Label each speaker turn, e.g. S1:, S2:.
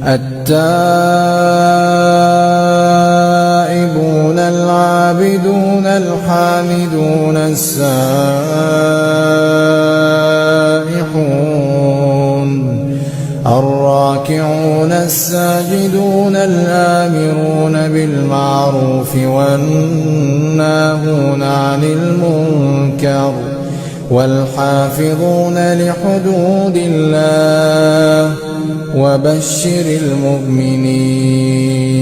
S1: التائبون العابدون الحامدون السائحون الراكعون الساجدون الآمرون بالمعروف والناهون عن المنكر والحافظون لحدود الله وبشر المؤمنين